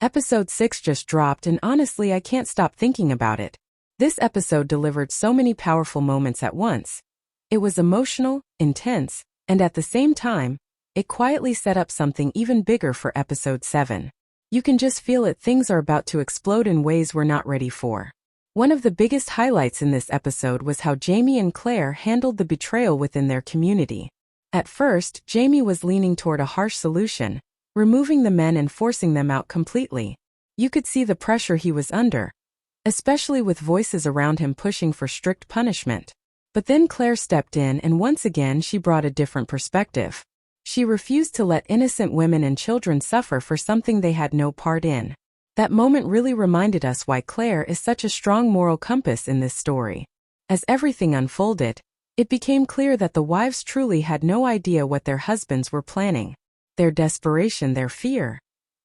Episode 6 just dropped and honestly I can't stop thinking about it. This episode delivered so many powerful moments at once. It was emotional, intense, and at the same time, it quietly set up something even bigger for episode 7. You can just feel it, things are about to explode in ways we're not ready for. One of the biggest highlights in this episode was how Jamie and Claire handled the betrayal within their community. At first, Jamie was leaning toward a harsh solution, removing the men and forcing them out completely. You could see the pressure he was under, especially with voices around him pushing for strict punishment. But then Claire stepped in and once again she brought a different perspective. She refused to let innocent women and children suffer for something they had no part in. That moment really reminded us why Claire is such a strong moral compass in this story. As everything unfolded, it became clear that the wives truly had no idea what their husbands were planning. Their desperation, their fear.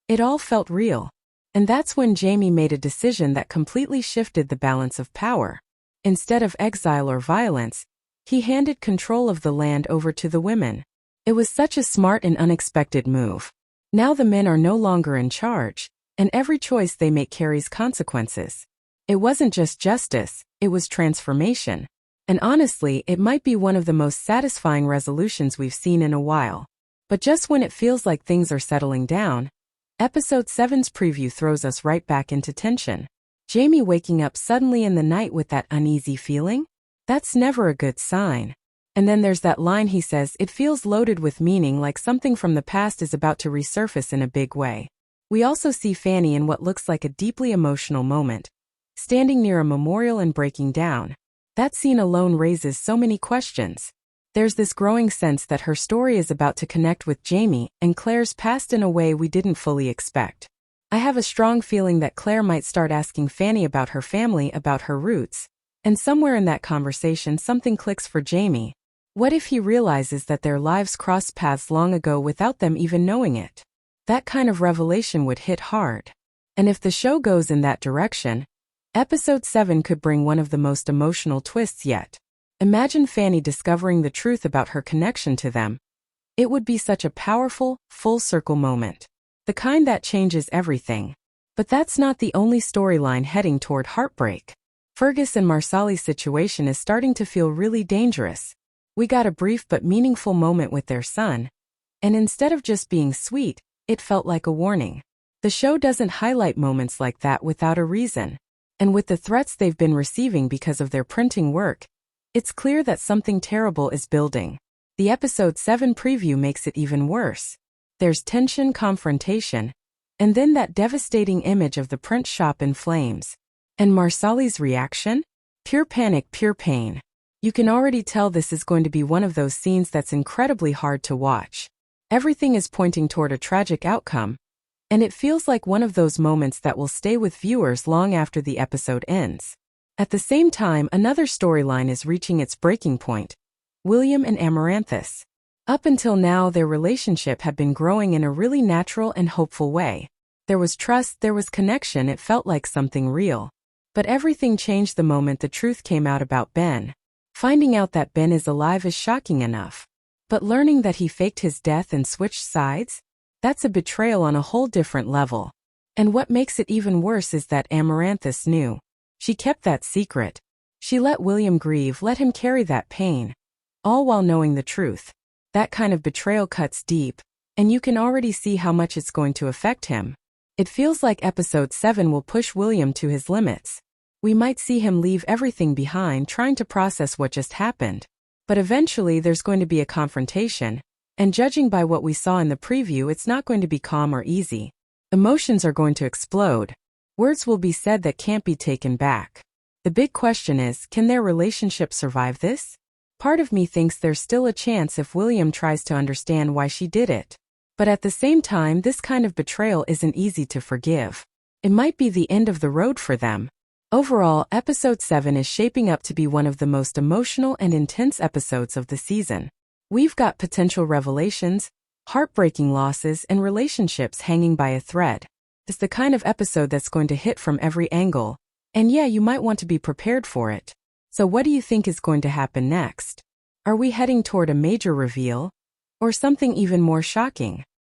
It all felt real. And that's when Jamie made a decision that completely shifted the balance of power. Instead of exile or violence, he handed control of the land over to the women. It was such a smart and unexpected move. Now the men are no longer in charge, and every choice they make carries consequences. It wasn't just justice, it was transformation. And honestly, it might be one of the most satisfying resolutions we've seen in a while. But just when it feels like things are settling down, Episode 7's preview throws us right back into tension. Jamie waking up suddenly in the night with that uneasy feeling? That's never a good sign. And then there's that line he says, it feels loaded with meaning, like something from the past is about to resurface in a big way. We also see Fanny in what looks like a deeply emotional moment, standing near a memorial and breaking down. That scene alone raises so many questions. There's this growing sense that her story is about to connect with Jamie and Claire's past in a way we didn't fully expect. I have a strong feeling that Claire might start asking Fanny about her family, about her roots, and somewhere in that conversation something clicks for Jamie. What if he realizes that their lives crossed paths long ago without them even knowing it? That kind of revelation would hit hard. And if the show goes in that direction, Episode 7 could bring one of the most emotional twists yet. Imagine Fanny discovering the truth about her connection to them. It would be such a powerful, full-circle moment. The kind that changes everything. But that's not the only storyline heading toward heartbreak. Fergus and Marsali's situation is starting to feel really dangerous. We got a brief but meaningful moment with their son, and instead of just being sweet, it felt like a warning. The show doesn't highlight moments like that without a reason. And with the threats they've been receiving because of their printing work, it's clear that something terrible is building. The Episode 7 preview makes it even worse. There's tension, confrontation, and then that devastating image of the print shop in flames. And Marsali's reaction? Pure panic, pure pain. You can already tell this is going to be one of those scenes that's incredibly hard to watch. Everything is pointing toward a tragic outcome, and it feels like one of those moments that will stay with viewers long after the episode ends. At the same time, another storyline is reaching its breaking point. William and Amaranthus. Up until now, their relationship had been growing in a really natural and hopeful way. There was trust, there was connection, it felt like something real. But everything changed the moment the truth came out about Ben. Finding out that Ben is alive is shocking enough. But learning that he faked his death and switched sides? That's a betrayal on a whole different level. And what makes it even worse is that Amaranthus knew. She kept that secret. She let William grieve, let him carry that pain, all while knowing the truth. That kind of betrayal cuts deep, and you can already see how much it's going to affect him. It feels like Episode 7 will push William to his limits. We might see him leave everything behind, trying to process what just happened. But eventually there's going to be a confrontation, and judging by what we saw in the preview, it's not going to be calm or easy. Emotions are going to explode. Words will be said that can't be taken back. The big question is, can their relationship survive this? Part of me thinks there's still a chance if William tries to understand why she did it. But at the same time, this kind of betrayal isn't easy to forgive. It might be the end of the road for them. Overall, Episode 7 is shaping up to be one of the most emotional and intense episodes of the season. We've got potential revelations, heartbreaking losses, and relationships hanging by a thread. It's the kind of episode that's going to hit from every angle, and yeah, you might want to be prepared for it. So what do you think is going to happen next? Are we heading toward a major reveal? Or something even more shocking?